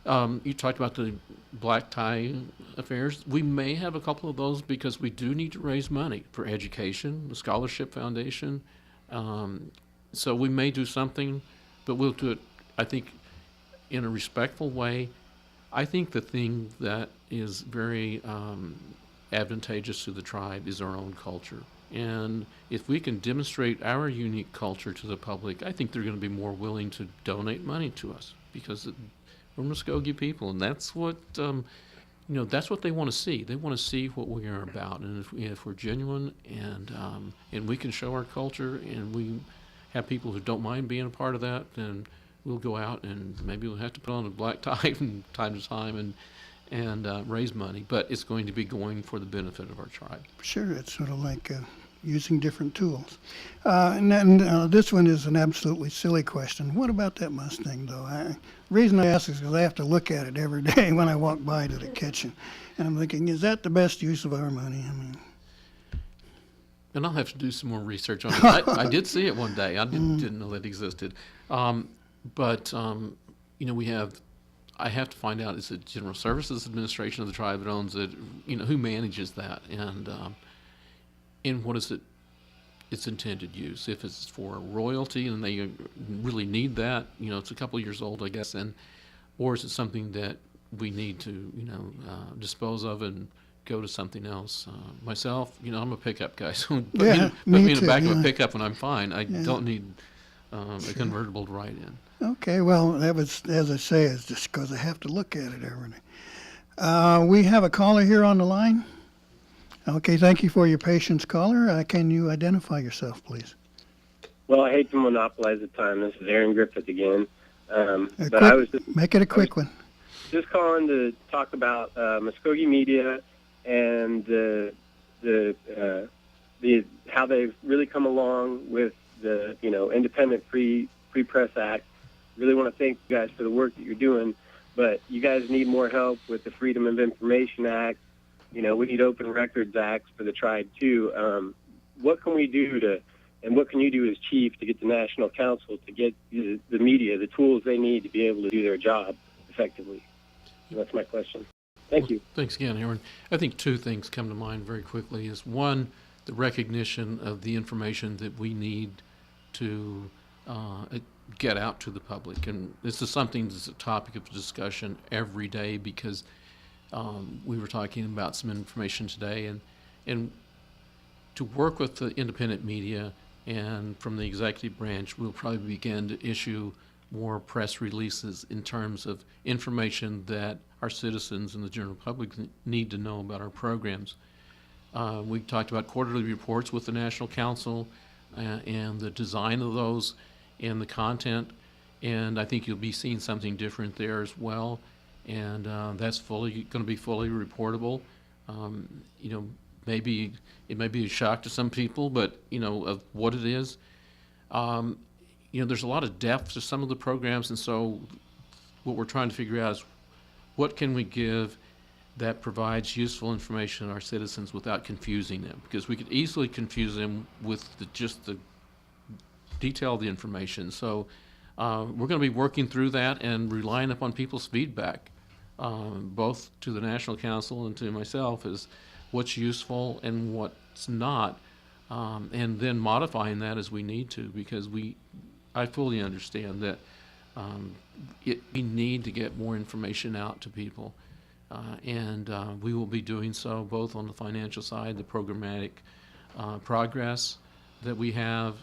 you talked about the black tie affairs. We may have a couple of those, because we do need to raise money for education, the Scholarship Foundation. So we may do something, but we'll do it, I think, in a respectful way. I think the thing that is very advantageous to the tribe is our own culture. And if we can demonstrate our unique culture to the public, I think they're going to be more willing to donate money to us, because we're Muscogee people, and that's what that's what they want to see. They want to see what we are about, and if we're genuine and we can show our culture, and we have people who don't mind being a part of that, then we'll go out and maybe we'll have to put on a black tie from time to time and raise money, but it's going to be going for the benefit of our tribe. Sure, it's sort of like using different tools. And then this one is an absolutely silly question. What about that Mustang, though? The reason I ask is because I have to look at it every day when I walk by to the kitchen. And I'm thinking, is that the best use of our money? I mean, and I'll have to do some more research on it. I did see it one day. I didn't know that existed. But I have to find out, is it General Services Administration of the tribe that owns it? Who manages that? And what is its intended use? If it's for royalty and they really need that, it's a couple of years old, I guess, or is it something that we need to, dispose of and go to something else? Myself, I'm a pickup guy, so put me in the back of a pickup and I'm fine. I don't need a convertible to ride in. Okay, well, that was, as I say, it's just because I have to look at it every day. We have a caller here on the line. Okay, thank you for your patience, caller. Can you identify yourself, please? Well, I hate to monopolize the time. This is Aaron Griffith again. I was just, make it a quick one. Just calling to talk about Muscogee media and the how they've really come along with the Independent Free Press Act. Really want to thank you guys for the work that you're doing, but you guys need more help with the Freedom of Information Act. We need Open Records Acts for the tribe too. What can we do and what can you do as chief to get the National Council to get the media the tools they need to be able to do their job effectively? And that's my question. Thank you. Thanks again, Aaron. I think two things come to mind very quickly. Is one, the recognition of the information that we need to get out to the public. And this is something that's a topic of discussion every day because we were talking about some information today, and to work with the independent media and from the executive branch, we'll probably begin to issue more press releases in terms of information that our citizens and the general public need to know about our programs. We talked about quarterly reports with the National Council and the design of those and the content, and I think you'll be seeing something different there as well. And that's going to be fully reportable. Maybe it may be a shock to some people, but of what it is. There's a lot of depth to some of the programs, and so what we're trying to figure out is what can we give that provides useful information to our citizens without confusing them, because we could easily confuse them with just the detail of the information. So we're going to be working through that and relying upon people's feedback, both to the National Council and to myself, is what's useful and what's not, and then modifying that as we need to, because I fully understand that we need to get more information out to people, and we will be doing so both on the financial side, the programmatic progress that we have,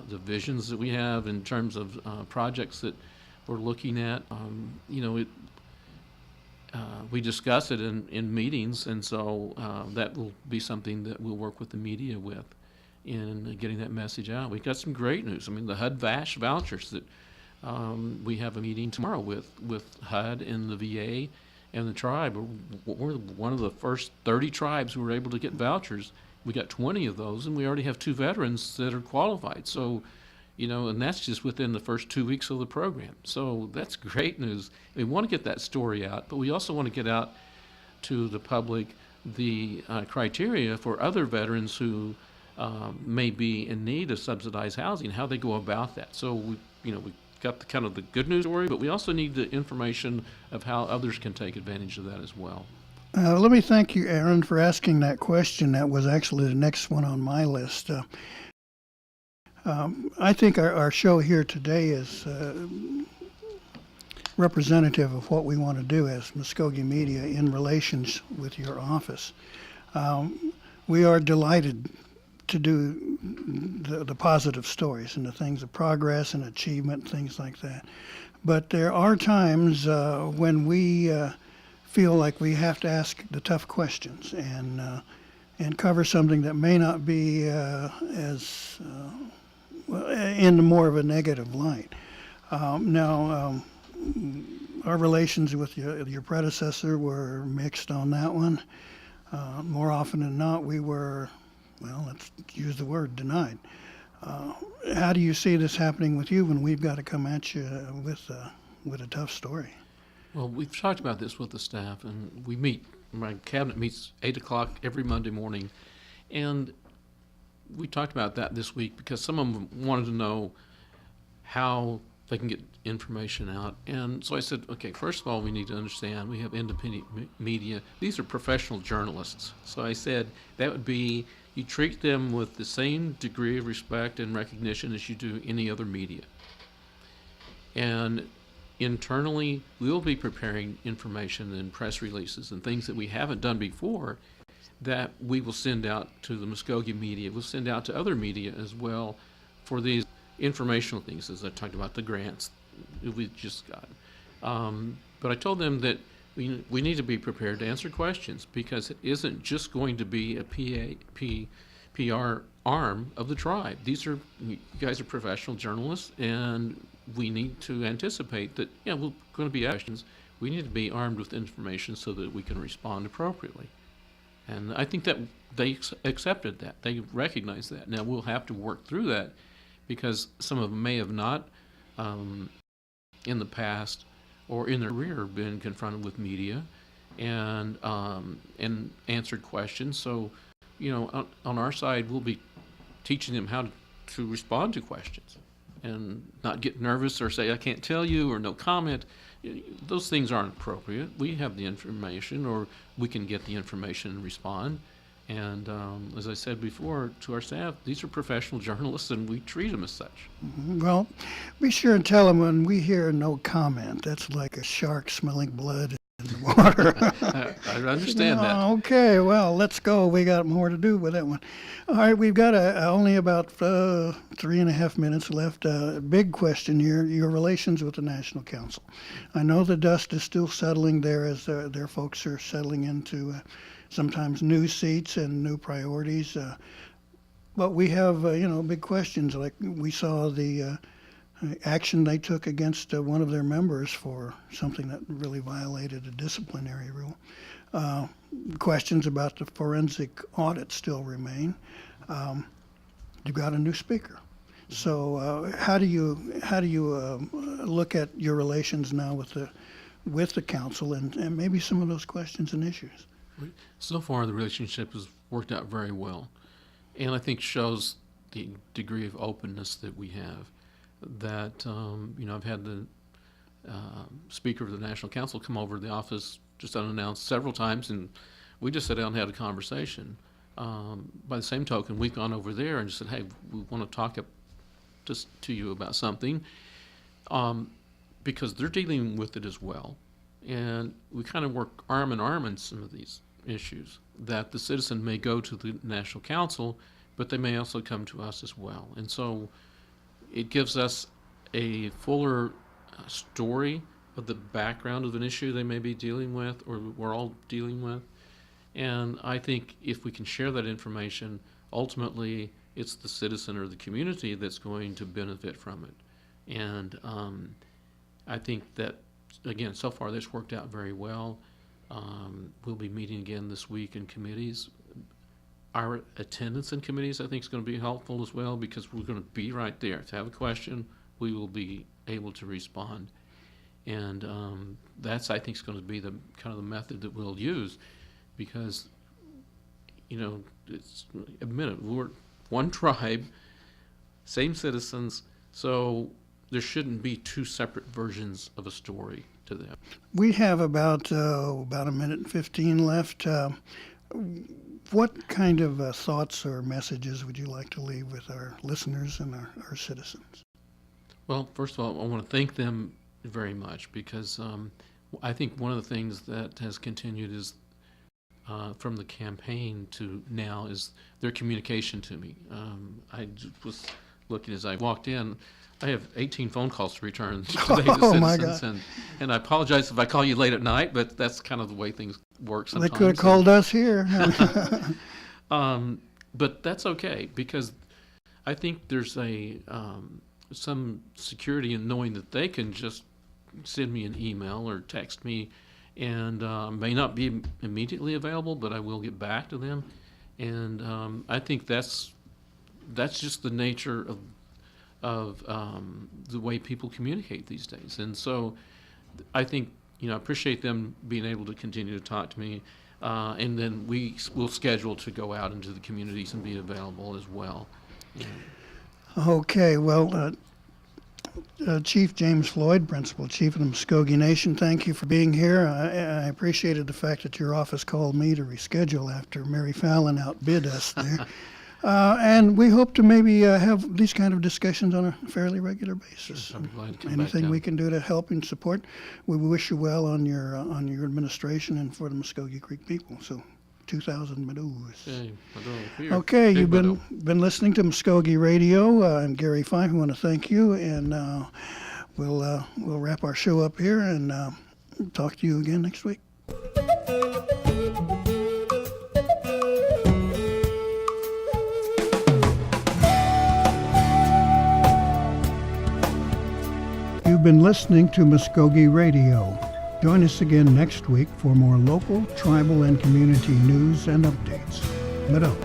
the visions that we have in terms of projects that we're looking at. We discuss it in meetings, and so that will be something that we'll work with the media with in getting that message out. We've got some great news. I mean, the HUD-VASH vouchers that we have a meeting tomorrow with HUD and the VA and the tribe. We're one of the first 30 tribes who were able to get vouchers. We got 20 of those, and we already have 2 veterans that are qualified. So, and that's just within the first 2 weeks of the program. So that's great news. We want to get that story out, but we also want to get out to the public the criteria for other veterans who may be in need of subsidized housing, how they go about that. So we got the kind of the good news story, but we also need the information of how others can take advantage of that as well. Let me thank you, Aaron, for asking that question. That was actually the next one on my list. I think our show here today is representative of what we want to do as Muscogee Media in relations with your office. We are delighted to do the positive stories and the things of progress and achievement, things like that. But there are times when we feel like we have to ask the tough questions and cover something that may not be as in more of a negative light. Now, our relations with your predecessor were mixed on that one. More often than not, we were, well, let's use the word, denied. How do you see this happening with you when we've got to come at you with a tough story? Well, we've talked about this with the staff, and we meet. My cabinet meets 8 o'clock every Monday morning, and we talked about that this week because some of them wanted to know how they can get information out. And so I said, okay, first of all, we need to understand we have independent media. These are professional journalists. So I said that would be you treat them with the same degree of respect and recognition as you do any other media. And internally, we'll be preparing information and press releases and things that we haven't done before that we will send out to the Muscogee media. We'll send out to other media as well for these informational things, as I talked about the grants we just got. But I told them that we need to be prepared to answer questions because it isn't just going to be a PR arm of the tribe. You guys are professional journalists, and we need to anticipate that, we're going to be questions. We need to be armed with information so that we can respond appropriately. And I think that they accepted that. They recognize that. Now we'll have to work through that because some of them may have not in the past or in their career been confronted with media and answered questions. So, on our side, we'll be teaching them how to respond to questions and not get nervous or say, I can't tell you, or no comment. Those things aren't appropriate. We have the information, or we can get the information and respond. And as I said before to our staff, these are professional journalists, and we treat them as such. Well, be sure and tell them when we hear no comment, that's like a shark smelling blood in the water. I understand that. Okay, well, let's go. We got more to do with that one. All right, we've got only about 3.5 minutes left. Big question here, your relations with the National Council. I know the dust is still settling there as their folks are settling into sometimes new seats and new priorities. But we have, big questions. Like we saw the action they took against one of their members for something that really violated a disciplinary rule. Questions about the forensic audit still remain. You've got a new speaker. So how do you look at your relations now with the council and maybe some of those questions and issues? So far, the relationship has worked out very well, and I think shows the degree of openness that we have. That I've had the Speaker of the National Council come over to the office just unannounced several times, and we just sat down and had a conversation. By the same token, we've gone over there and just said, hey, we want to talk to you about something, because they're dealing with it as well. And we kind of work arm in arm in some of these issues that the citizen may go to the National Council, but they may also come to us as well. And so it gives us a fuller story of the background of an issue they may be dealing with or we're all dealing with. And I think if we can share that information, ultimately it's the citizen or the community that's going to benefit from it. And I think that, again, so far this worked out very well. We'll be meeting again this week in committees. Our attendance in committees, I think, is going to be helpful as well because we're going to be right there. If you have a question, we will be able to respond. And that's, I think, is going to be the kind of the method that we'll use because, admit it, we're one tribe, same citizens, so there shouldn't be two separate versions of a story to them. We have about a minute and 15 left. What kind of thoughts or messages would you like to leave with our listeners and our citizens? Well, first of all, I want to thank them very much because I think one of the things that has continued is from the campaign to now is their communication to me. Was looking as I walked in. I have 18 phone calls to return today to Oh, my citizens, and I apologize if I call you late at night, but that's kind of the way things work They sometimes. could have called us here. But that's okay, because I think there's some security in knowing that they can just send me an email or text me, and may not be immediately available, but I will get back to them. And I think that's just the nature of the way people communicate these days. And so I think, I appreciate them being able to continue to talk to me. And then we'll schedule to go out into the communities and be available as well. Okay, well, Chief James Floyd, Principal Chief of the Muscogee Nation, thank you for being here. I appreciated the fact that your office called me to reschedule after Mary Fallon outbid us there. And we hope to maybe have these kind of discussions on a fairly regular basis. I'll be glad to come back Anything down. we can do to help and support, we wish you well on your administration and for the Muscogee Creek people. So, 2,000 Meadows. Hey, Mado, here. Okay, Hey, you've Mado. been listening to Muscogee Radio. I'm Gary Fife. I want to thank you, and we'll wrap our show up here and talk to you again next week. You've been listening to Muscogee Radio. Join us again next week for more local, tribal, and community news and updates. Mado.